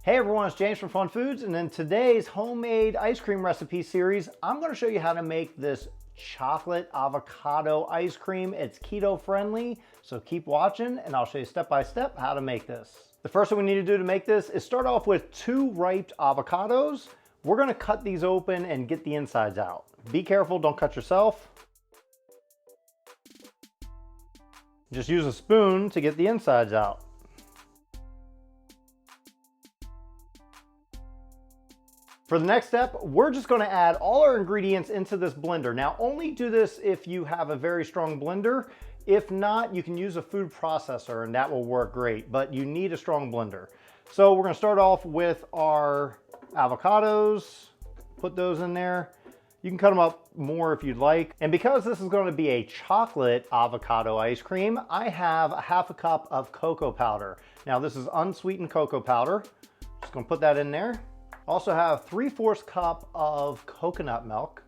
Hey everyone, it's James from FunFoods, and in today's homemade ice cream recipe series, I'm going to show you how to make this chocolate avocado ice cream. It's keto friendly, so keep watching and I'll show you step by step how to make this. The first thing we need to do to make this is start off with 2 ripe avocados. We're going to cut these open and get the insides out. Be careful, don't cut yourself. Just use a spoon to get the insides out. For the next step, we're just going to add all our ingredients into this blender. Now, only do this if you have a very strong blender. If not, you can use a food processor and that will work great, but you need a strong blender. So we're going to start off with our avocados, put those in there. You can cut them up more if you'd like. And because this is going to be a chocolate avocado ice cream, I have a half a cup of cocoa powder. Now, this is unsweetened cocoa powder. Just going to put that in there. Also have 3/4 cup of coconut milk.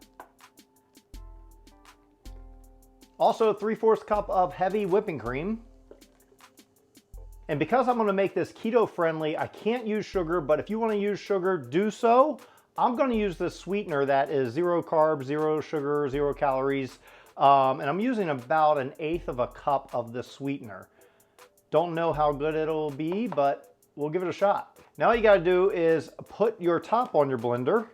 Also 3/4 cup of heavy whipping cream. And because I'm going to make this keto friendly, I can't use sugar, but if you want to use sugar, do so. I'm going to use this sweetener that is 0 carbs, 0 sugar, 0 calories. And I'm using about 1/8 of a cup of this sweetener. Don't know how good it'll be, but we'll give it a shot. Now all you gotta do is put your top on your blender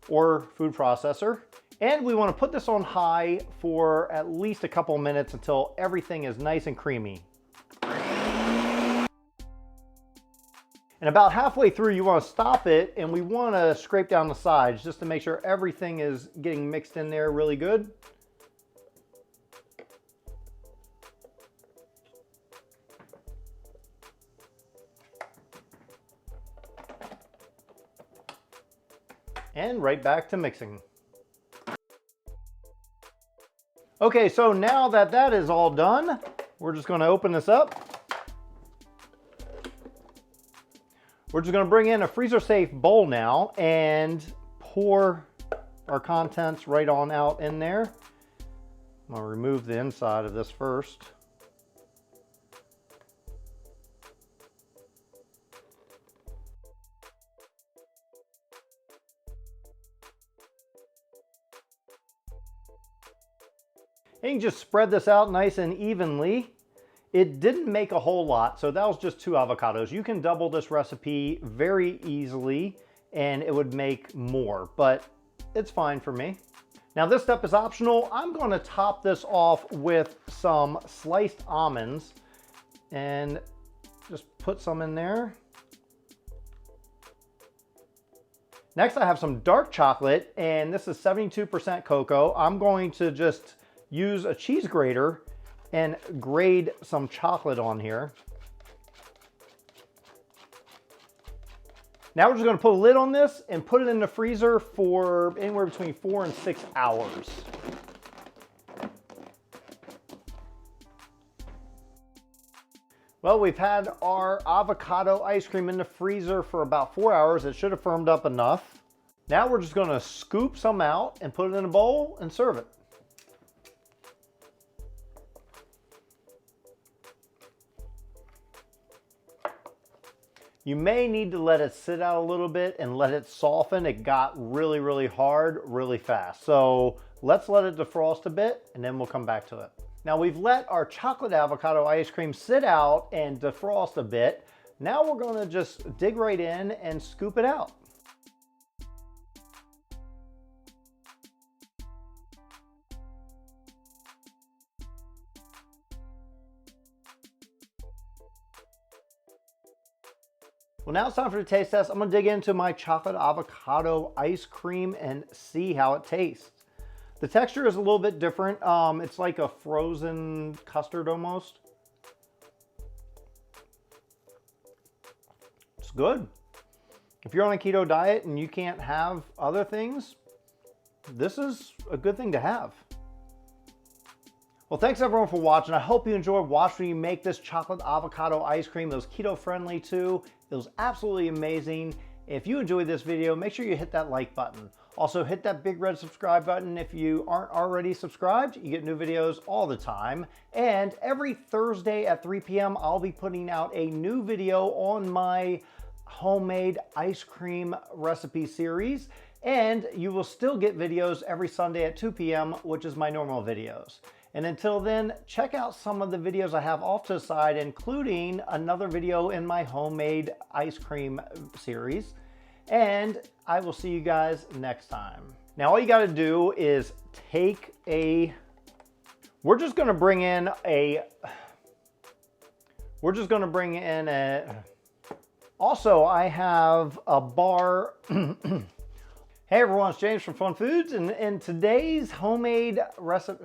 or food processor. And we wanna put this on high for at least a couple minutes until everything is nice and creamy. And about halfway through, you wanna stop it and we wanna scrape down the sides just to make sure everything is getting mixed in there really good. And right back to mixing. Okay, so now that that is all done, we're just gonna open this up. We're just gonna bring in a freezer safe bowl now and pour our contents right on out in there. I'm gonna remove the inside of this first. And you can just spread this out nice and evenly. It didn't make a whole lot, so that was just 2 avocados. You can double this recipe very easily and it would make more, but it's fine for me. Now this step is optional. I'm gonna top this off with some sliced almonds and just put some in there. Next I have some dark chocolate and this is 72% cocoa. I'm going to just use a cheese grater and grate some chocolate on here. Now we're just going to put a lid on this and put it in the freezer for anywhere between 4 and 6 hours. Well, we've had our avocado ice cream in the freezer for about 4 hours. It should have firmed up enough. Now we're just going to scoop some out and put it in a bowl and serve it. You may need to let it sit out a little bit and let it soften. It got really, really hard, really fast. So let's let it defrost a bit and then we'll come back to it. Now we've let our chocolate avocado ice cream sit out and defrost a bit. Now we're gonna just dig right in and scoop it out. Well, now it's time for the taste test. I'm gonna dig into my chocolate avocado ice cream and see how it tastes. The texture is a little bit different. It's like a frozen custard almost. It's good. If you're on a keto diet and you can't have other things, this is a good thing to have. Well, thanks everyone for watching. I hope you enjoyed watching me make this chocolate avocado ice cream. It was keto friendly too. It was absolutely amazing. If you enjoyed this video, make sure you hit that like button. Also hit that big red subscribe button if you aren't already subscribed. You get new videos all the time. And every Thursday at 3 p.m. I'll be putting out a new video on my homemade ice cream recipe series, and you will still get videos every Sunday at 2 p.m., which is my normal videos. And until then, check out some of the videos I have off to the side, including another video in my homemade ice cream series. And I will see you guys next time. Now, all you got to do is take a, we're just going to bring in a, also I have a bar. Hey everyone, it's James from FunFoods, and in today's homemade recipe,